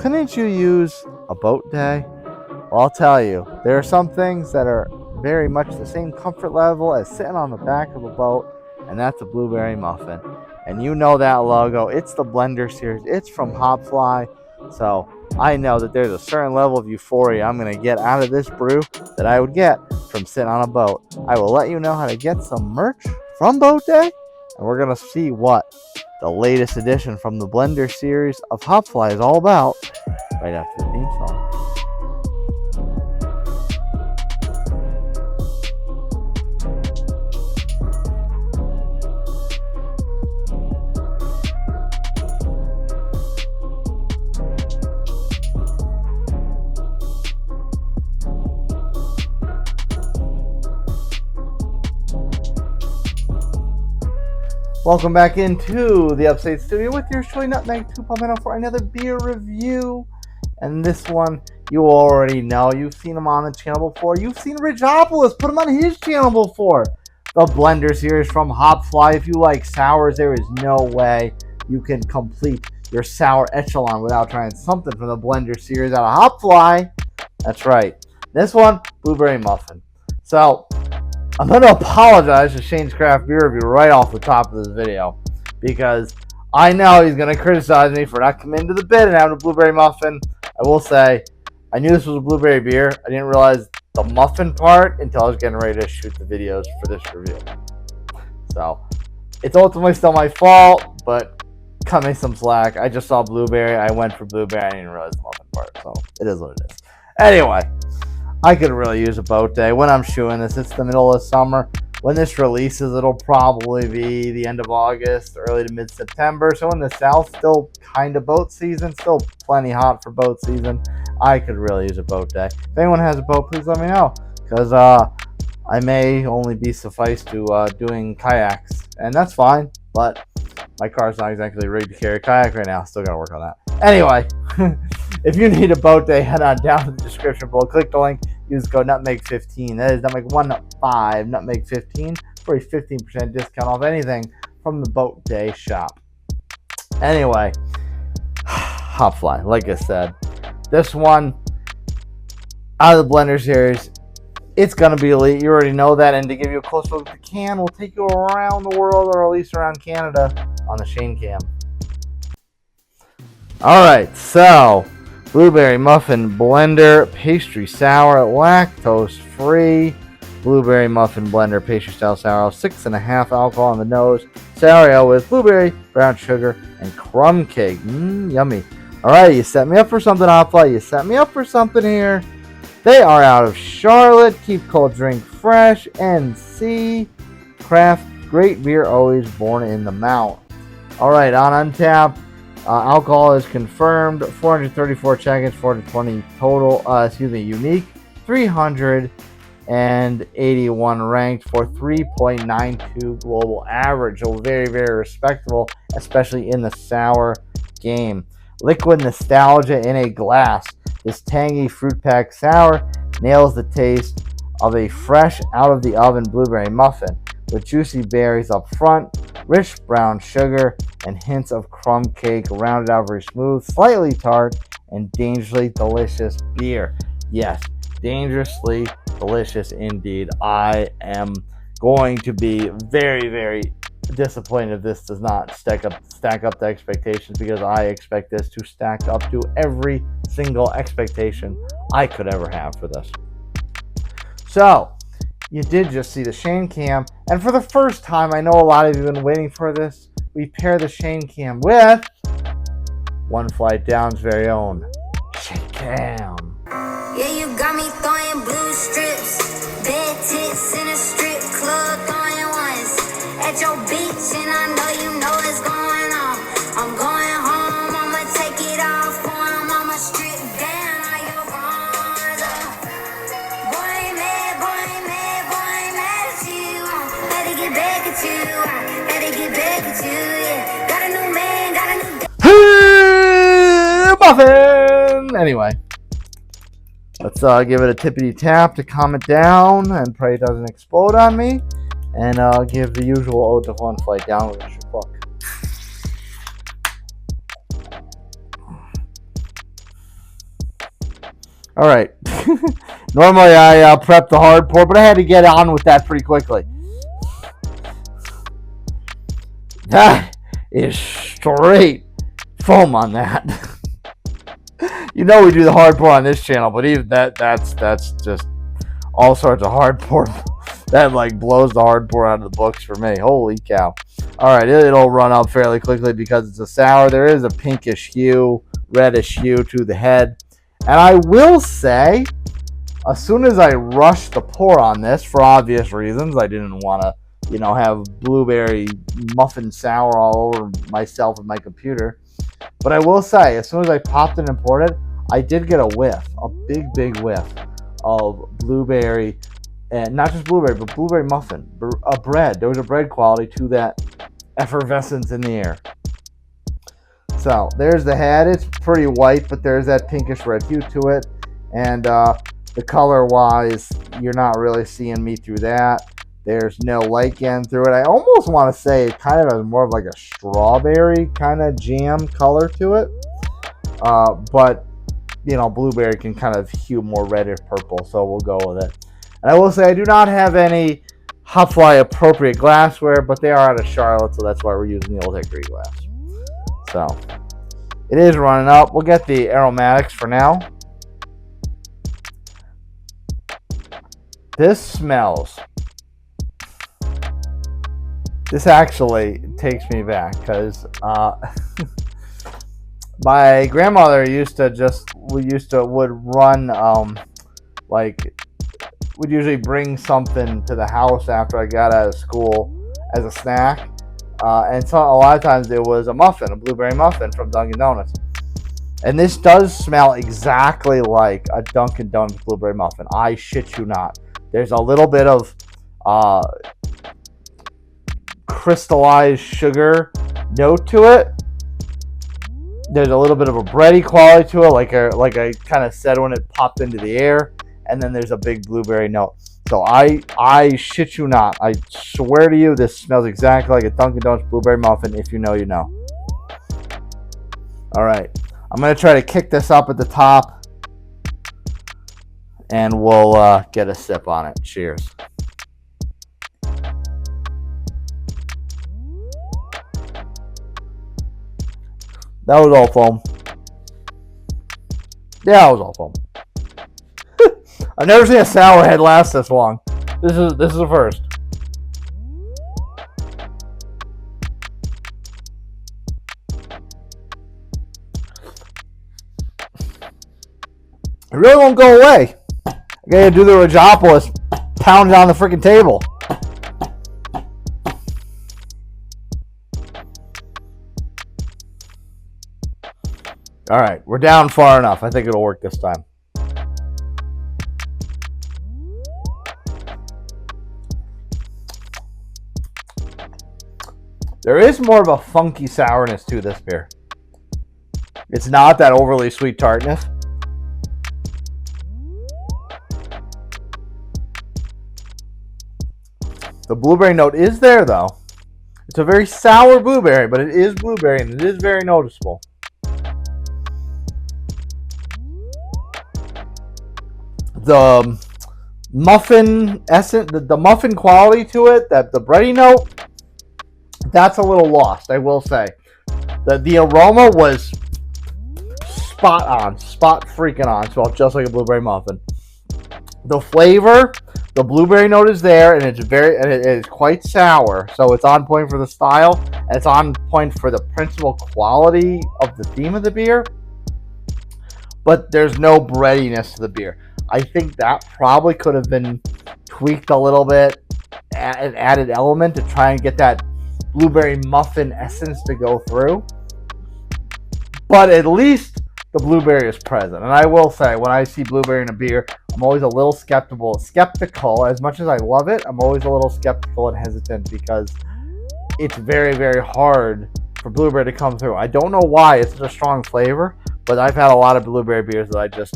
couldn't you use a boat day? Well, I'll tell you, there are some things that are very much the same comfort level as sitting on the back of a boat, and that's a blueberry muffin. And you know that logo, it's the Blender series, it's from HopFly, so I know that there's a certain level of euphoria I'm going to get out of this brew that I would get from sitting on a boat. I will let you know how to get some merch from Boat Day, and we're going to see what the latest edition from the Blender series of HopFly is all about right after the theme song. Welcome back into the Upstate Studio with yours truly, Nutmeg 2.0, for another beer review. And this one, you already know. You've seen him on the channel before. You've seen Ridgeopolis put him on his channel before. The Blender series from HopFly. If you like sours, there is no way you can complete your sour echelon without trying something from the Blender series out of HopFly. That's right. This one, blueberry muffin. So I'm going to apologize to Shane's Craft Beer Review right off the top of this video, because I know he's going to criticize me for not coming to the bid and having a blueberry muffin. I will say, I knew this was a blueberry beer. I didn't realize the muffin part until I was getting ready to shoot the videos for this review. So, it's ultimately still my fault, but cut me some slack. I just saw blueberry. I went for blueberry. I didn't realize the muffin part, so it is what it is. Anyway, I could really use a boat day when I'm shooting this. It's the middle of summer. When this releases, it'll probably be the end of August, early to mid-September. So in the South, still kind of boat season, still plenty hot for boat season. I could really use a boat day. If anyone has a boat, please let me know, because I may only be sufficed to doing kayaks, and that's fine, but my car's not exactly ready to carry a kayak right now. Still got to work on that. Anyway, if you need a boat day, head on down to the description below. Click the link. Use code Nutmeg15. That is Nutmeg15, Nutmeg15 for a 15% discount off anything from the Boat Day shop. Anyway, HopFly, like I said, this one out of the Blender series, it's going to be elite. You already know that. And to give you a close look at the can, we'll take you around the world, or at least around Canada, on the Shane Cam. Alright, so blueberry muffin blender, pastry sour, lactose free, blueberry muffin blender, pastry style sour ale, 6.5 alcohol on the nose, sour ale with blueberry, brown sugar, and crumb cake. Yummy. Alright, you set me up for something, HopFly. You set me up for something here. They are out of Charlotte. Keep cold, drink fresh. NC Craft. Great beer, always born in the mount. Alright, on Untappd. Alcohol is confirmed, 434 check-ins, 420 total, unique, 381 ranked for 3.92 global average. So very, very respectable, especially in the sour game. Liquid nostalgia in a glass. This tangy fruit pack sour nails the taste of a fresh out of the oven blueberry muffin with juicy berries up front, rich brown sugar, and hints of crumb cake, rounded out very smooth, slightly tart, and dangerously delicious beer. Yes, dangerously delicious indeed. I am going to be very, very disappointed if this does not stack up the expectations, because I expect this to stack up to every single expectation I could ever have for this. So, you did just see the Shane Cam, and for the first time, I know a lot of you have been waiting for this, we pair the Shane Cam with One Flight Down's very own Shane Cam. Yeah, you got me throwing blue strips, bad tits in a strip club, throwing ones at your beach, and I know what's going on. I'm going home, I'ma take it off for him, I'ma strip down all your bronze. Boy, ain't mad at you. Better get back at you, better get back at you, yeah. Got a new man, got a new Muffin! Anyway, let's give it a tippity tap to calm it down and pray it doesn't explode on me. And give the usual ode to One Flight Down with a book. All right. Normally I prep the hard pour, but I had to get on with that pretty quickly. That is straight foam on that. You know we do the hard pour on this channel, but even that's just all sorts of hard pour. That like blows the hard pour out of the books for me. Holy cow. All right, it'll run up fairly quickly because it's a sour. There is a pinkish hue, reddish hue to the head. And I will say, as soon as I rushed the pour on this, for obvious reasons, I didn't want to, have blueberry muffin sour all over myself and my computer. But I will say, as soon as I popped it and poured it, I did get a whiff, a big whiff of blueberry, and not just blueberry, but blueberry muffin, a bread. There was a bread quality to that effervescence in the air. So there's the head. It's pretty white, but there's that pinkish red hue to it. And the color wise, you're not really seeing me through that. There's no light getting through it. I almost want to say it kind of has more of like a strawberry kind of jam color to it. But, blueberry can kind of hue more reddish purple, so we'll go with it. And I will say I do not have any HopFly appropriate glassware, but they are out of Charlotte, so that's why we're using the Old Hickory glass. So it is running up. We'll get the aromatics for now. This smells. This actually takes me back because my grandmother would run we'd usually bring something to the house after I got out of school as a snack. And so a lot of times it was a blueberry muffin from Dunkin' Donuts. And this does smell exactly like a Dunkin' Donuts blueberry muffin. I shit you not. There's a little bit of crystallized sugar note to it. There's a little bit of a bready quality to it, like I kind of said when it popped into the air. And then there's a big blueberry note. So I shit you not. I swear to you, this smells exactly like a Dunkin' Donuts blueberry muffin. If you know, you know. All right. I'm going to try to kick this up at the top. And we'll get a sip on it. Cheers. That was all foam. Yeah, that was all foam. I've never seen a sour head last this long. This is the first. It really won't go away. I gotta do the Rajopolis, pound it on the freaking table. All right, we're down far enough. I think it'll work this time. There is more of a funky sourness to this beer. It's not that overly sweet tartness. The blueberry note is there, though. It's a very sour blueberry, but it is blueberry, and it is very noticeable. The muffin essence, the muffin quality to it, that the bready note, that's a little lost, I will say. The aroma was spot freaking on. Smelled just like a blueberry muffin. The flavor, the blueberry note is there, and it is quite sour, so it's on point for the style, and it's on point for the principal quality of the theme of the beer. But there's no breadiness to the beer. I think that probably could have been tweaked a little bit, an added element to try and get that blueberry muffin essence to go through. But at least the blueberry is present. And I will say, when I see blueberry in a beer, I'm always a little skeptical. As much as I love it, I'm always a little skeptical and hesitant because it's very, very hard for blueberry to come through. I don't know why it's such a strong flavor, but I've had a lot of blueberry beers that I just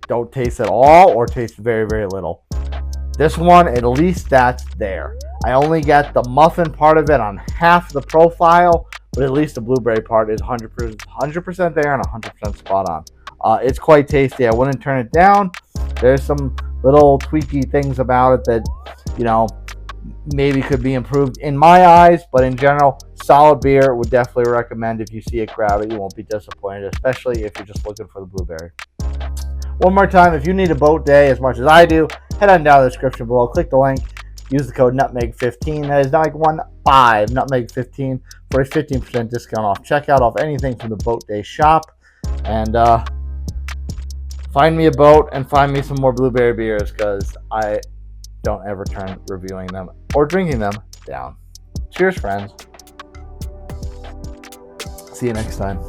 don't taste at all or taste very, very little. This one, at least that's there. I only get the muffin part of it on half the profile, but at least the blueberry part is 100% there and 100% spot on. It's quite tasty. I wouldn't turn it down. There's some little tweaky things about it that, you know, maybe could be improved in my eyes, but in general, solid beer. Would definitely recommend. If you see it, grab it. You won't be disappointed, especially if you're just looking for the blueberry. One more time, if you need a boat day as much as I do, head on down to the description below, click the link, use the code NUTMEG15. That is not like 15 NUTMEG15 for a 15% discount off checkout off anything from the boat day shop. And find me a boat and find me some more blueberry beers, because I don't ever turn reviewing them or drinking them down. Cheers, friends. See you next time.